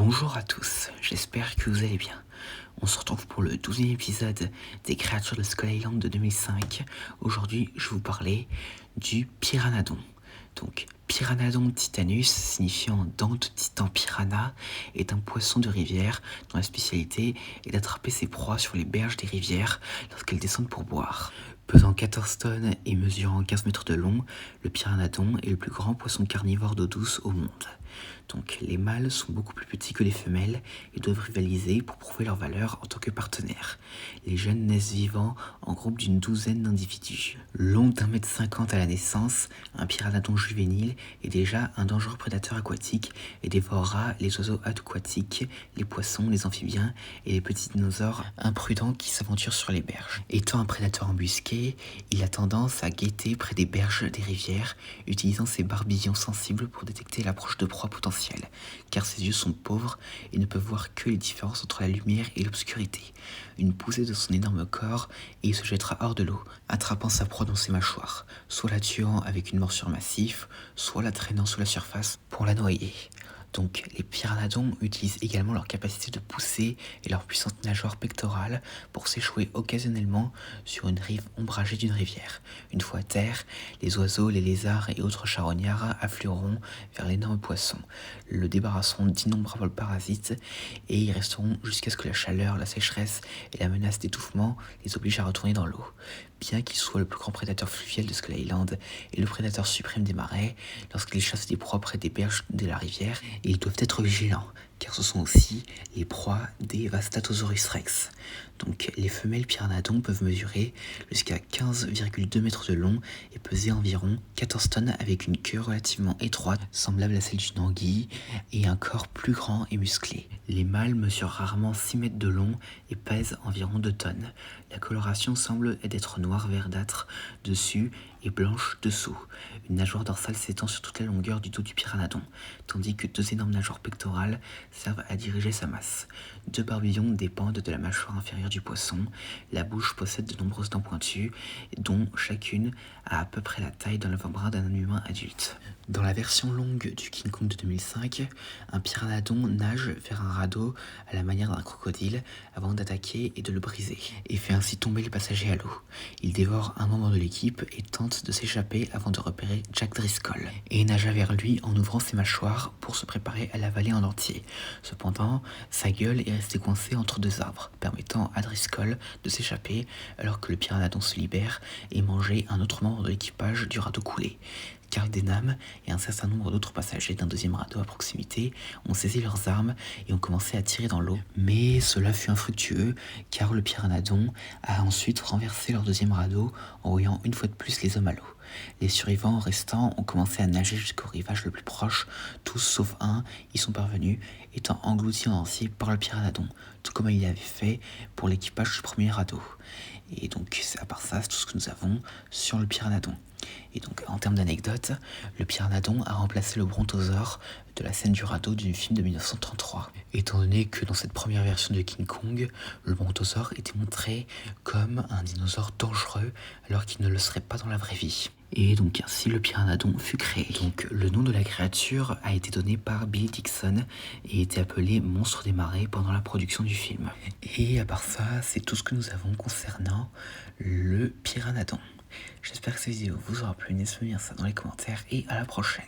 Bonjour à tous, j'espère que vous allez bien. On se retrouve pour le 12e épisode des créatures de Skull Island de 2005. Aujourd'hui, je vais vous parler du Pyrannodon. Donc, Pyrannodon titanus, signifiant dent de titan piranha, est un poisson de rivière dont la spécialité est d'attraper ses proies sur les berges des rivières lorsqu'elles descendent pour boire. Pesant 14 tonnes et mesurant 15 mètres de long, le Pyrannodon est le plus grand poisson carnivore d'eau douce au monde. Donc les mâles sont beaucoup plus petits que les femelles et doivent rivaliser pour prouver leur valeur en tant que partenaires. Les jeunes naissent vivants en groupe d'une douzaine d'individus. Long d'1,50 m à la naissance, un Pyrannodon juvénile est déjà un dangereux prédateur aquatique et dévorera les oiseaux aquatiques, les poissons, les amphibiens et les petits dinosaures imprudents qui s'aventurent sur les berges. Étant un prédateur embusqué, il a tendance à guetter près des berges des rivières, utilisant ses barbillons sensibles pour détecter l'approche de proies potentielles, car ses yeux sont pauvres et ne peuvent voir que les différences entre la lumière et l'obscurité. Une poussée de son énorme corps et il se jettera hors de l'eau, attrapant sa proie dans ses mâchoires, soit la tuant avec une morsure massive, soit la traînant sous la surface pour la noyer. Donc les Pyrannodons utilisent également leur capacité de pousser et leur puissante nageoire pectorale pour s'échouer occasionnellement sur une rive ombragée d'une rivière. Une fois à terre, les oiseaux, les lézards et autres charognards afflueront vers l'énorme poisson, le débarrasseront d'innombrables parasites et y resteront jusqu'à ce que la chaleur, la sécheresse et la menace d'étouffement les obligent à retourner dans l'eau. Bien qu'il soit le plus grand prédateur fluvial de Skull Island et le prédateur suprême des marais, lorsqu'il chasse des proies près des berges de la rivière, ils doivent être vigilants, car ce sont aussi les proies des Vastatosaurus rex. Donc les femelles Pyrannodons peuvent mesurer jusqu'à 15,2 mètres de long et peser environ 14 tonnes avec une queue relativement étroite, semblable à celle d'une anguille, et un corps plus grand et musclé. Les mâles mesurent rarement 6 mètres de long et pèsent environ 2 tonnes. La coloration semble d'être noire verdâtre dessus et blanche dessous. Une nageoire dorsale s'étend sur toute la longueur du dos du Pyrannodon, tandis que deux énormes nageoires pectorales servent à diriger sa masse. Deux barbillons dépendent de la mâchoire inférieure du poisson. La bouche possède de nombreuses dents pointues, dont chacune a à peu près la taille d'un avant-bras d'un humain adulte. Dans la version longue du King Kong de 2005, un Pyrannodon nage vers un radeau à la manière d'un crocodile avant d'attaquer et de le briser, et fait ainsi tomber le passager à l'eau. Il dévore un membre de l'équipe et tente de s'échapper avant de repérer Jack Driscoll, et nagea vers lui en ouvrant ses mâchoires pour se préparer à l'avaler en entier. Cependant, sa gueule est restée coincée entre deux arbres, permettant à Driscoll de s'échapper alors que le Pyrannodon se libère et mangeait un autre membre de l'équipage du radeau coulé. Carl Denham et un certain nombre d'autres passagers d'un deuxième radeau à proximité ont saisi leurs armes et ont commencé à tirer dans l'eau. Mais cela fut infructueux car le Pyrannodon a ensuite renversé leur deuxième radeau, envoyant une fois de plus les hommes à l'eau. Les survivants restants ont commencé à nager jusqu'au rivage le plus proche, tous sauf un y sont parvenus, étant engloutis en entier par le Pyrannodon, tout comme il l'avait fait pour l'équipage du premier radeau. Et donc, à part ça, c'est tout ce que nous avons sur le Pyrannodon. Et donc, en termes d'anecdotes, le Pyrannodon a remplacé le brontosaure de la scène du radeau du film de 1933. Étant donné que dans cette première version de King Kong, le brontosaure était montré comme un dinosaure dangereux alors qu'il ne le serait pas dans la vraie vie. Et donc ainsi le Pyrannodon fut créé. Donc le nom de la créature a été donné par Bill Dixon et était appelé monstre des marais pendant la production du film. Et à part ça, c'est tout ce que nous avons concernant le Pyrannodon. J'espère que cette vidéo vous aura plu, n'hésitez pas à me dire ça dans les commentaires et à la prochaine.